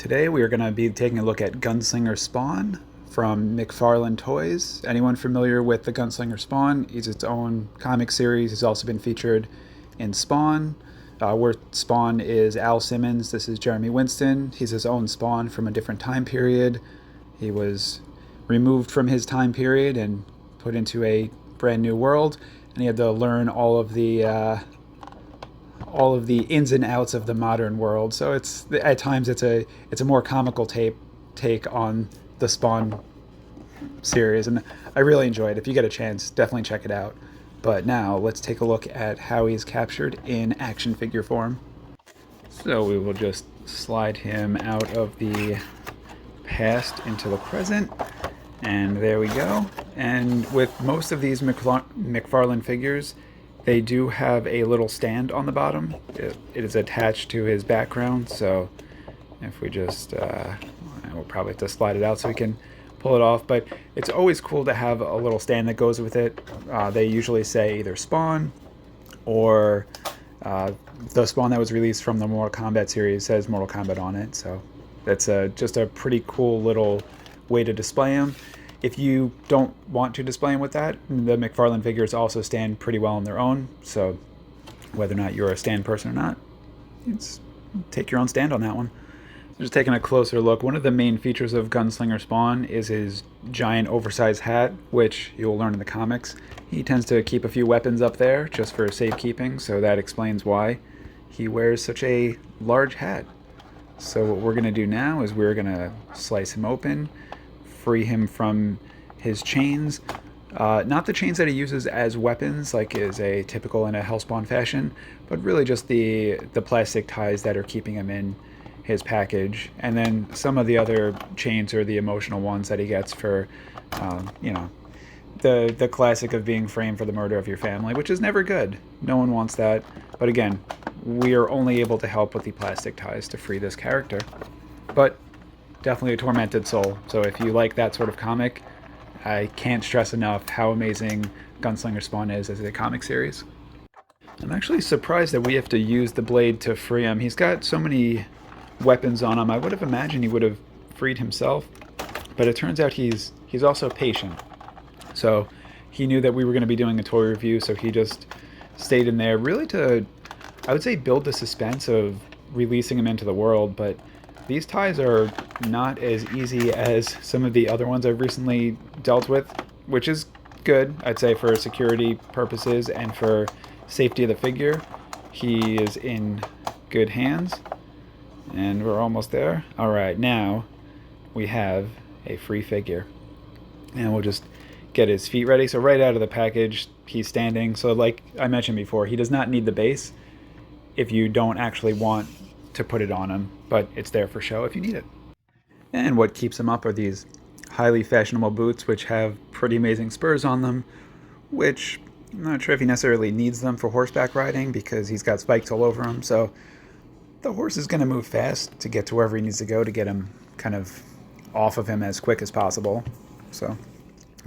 Today we are going to be taking a look at Gunslinger Spawn from McFarlane Toys. Anyone familiar with the Gunslinger Spawn? He's its own comic series. He's also been featured in Spawn, where Spawn is Al Simmons. This is Jeremy Winston. He's his own Spawn from a different time period. He was removed from his time period and put into a brand new world, and he had to learn all of the ins and outs of the modern world. So it's at times it's a more comical take on the Spawn series, and I really enjoyed it. If you get a chance, definitely check it out. But now let's take a look at how he's captured in action figure form. So we will just slide him out of the past into the present, and there we go. And with most of these McFarlane figures, they do have a little stand on the bottom. It is attached to his background, so if we just, we'll probably have to slide it out so we can pull it off, but it's always cool to have a little stand that goes with it. They usually say either Spawn or the Spawn that was released from the Mortal Kombat series says Mortal Kombat on it, so that's just a pretty cool little way to display them. If you don't want to display them with that, the McFarlane figures also stand pretty well on their own, so whether or not you're a stand person or not, take your own stand on that one. Just taking a closer look, one of the main features of Gunslinger Spawn is his giant oversized hat, which you'll learn in the comics. He tends to keep a few weapons up there just for safekeeping, so that explains why he wears such a large hat. So what we're going to do now is we're going to slice him open, free him from his chains. Not the chains that he uses as weapons, like is a typical in a Hellspawn fashion, but really just the plastic ties that are keeping him in his package, and then some of the other chains are the emotional ones that he gets for, the classic of being framed for the murder of your family, which is never good. No one wants that. But again, we are only able to help with the plastic ties to free this character. But definitely a tormented soul. So if you like that sort of comic, I can't stress enough how amazing Gunslinger Spawn is as a comic series. I'm actually surprised that we have to use the blade to free him. He's got so many weapons on him. I would have imagined he would have freed himself, but it turns out he's also patient. So he knew that we were going to be doing a toy review, so he just stayed in there really to, I would say, build the suspense of releasing him into the world. But these ties are not as easy as some of the other ones I've recently dealt with, which is good, I'd say, for security purposes and for safety of the figure. He is in good hands. And we're almost there. Alright, now we have a free figure. And we'll just get his feet ready. So right out of the package, he's standing. So like I mentioned before, he does not need the base if you don't actually want to put it on him. But it's there for show if you need it. And what keeps him up are these highly fashionable boots, which have pretty amazing spurs on them, which I'm not sure if he necessarily needs them for horseback riding because he's got spikes all over him. So the horse is going to move fast to get to wherever he needs to go to get him kind of off of him as quick as possible. So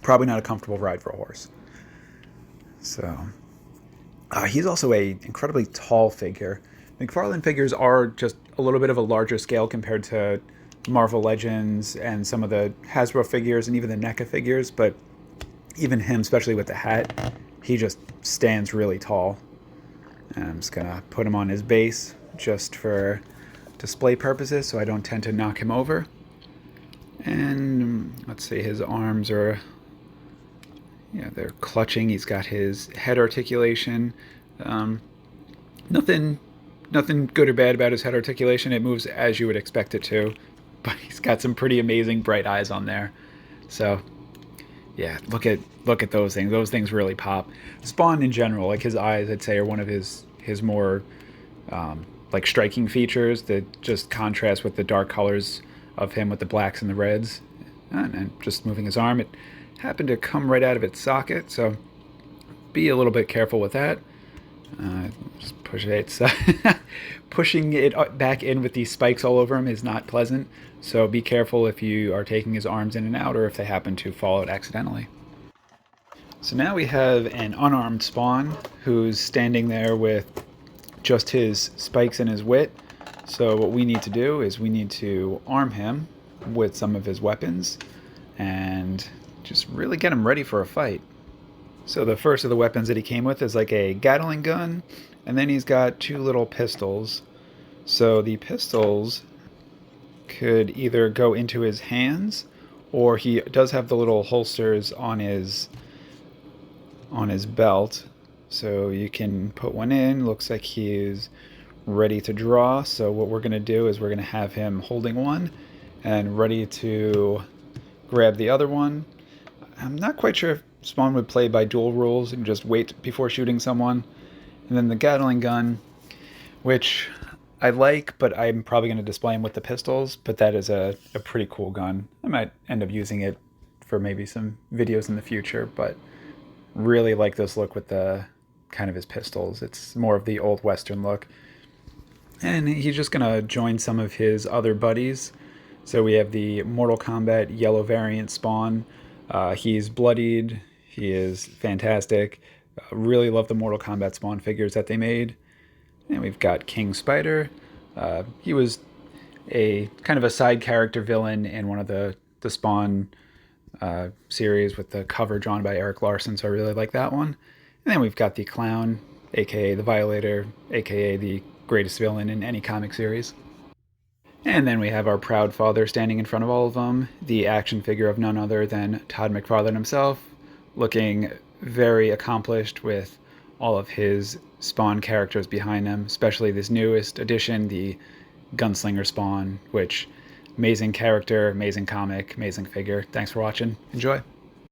probably not a comfortable ride for a horse. So he's also a incredibly tall figure. McFarlane figures are just a little bit of a larger scale compared to Marvel Legends and some of the Hasbro figures and even the NECA figures, but even him, especially with the hat, he just stands really tall. And I'm just going to put him on his base just for display purposes so I don't tend to knock him over. And let's see, his arms are, they're clutching. He's got his head articulation. Nothing good or bad about his head articulation. It moves as you would expect it to, but he's got some pretty amazing bright eyes on there. So yeah, look at those things. Those things really pop. Spawn in general, like his eyes, I'd say, are one of his more like striking features that just contrast with the dark colors of him with the blacks and the reds. And just moving his arm, it happened to come right out of its socket, so be a little bit careful with that. Just push it. Pushing it back in with these spikes all over him is not pleasant, so be careful if you are taking his arms in and out or if they happen to fall out accidentally. So now we have an unarmed Spawn who's standing there with just his spikes and his wit. So what we need to do is we need to arm him with some of his weapons and just really get him ready for a fight. So the first of the weapons that he came with is like a Gatling gun, and then he's got two little pistols. So the pistols could either go into his hands, or he does have the little holsters on his belt. So you can put one in. Looks like he's ready to draw. So what we're going to do is we're going to have him holding one and ready to grab the other one. I'm not quite sure if Spawn would play by dual rules and just wait before shooting someone. And then the Gatling gun, which I like, but I'm probably going to display him with the pistols, but that is a pretty cool gun. I might end up using it for maybe some videos in the future, but really like this look with the kind of his pistols. It's more of the old Western look. And he's just going to join some of his other buddies. So we have the Mortal Kombat yellow variant Spawn. He's bloodied. He is fantastic. Really love the Mortal Kombat Spawn figures that they made. And we've got King Spider. He was a kind of a side character villain in one of the Spawn series with the cover drawn by Eric Larson, so I really like that one. And then we've got the Clown, aka the Violator, aka the greatest villain in any comic series. And then we have our proud father standing in front of all of them, the action figure of none other than Todd McFarlane himself, looking very accomplished with all of his Spawn characters behind him, especially this newest addition, the Gunslinger Spawn, which amazing character, amazing comic, amazing figure. Thanks for watching. Enjoy.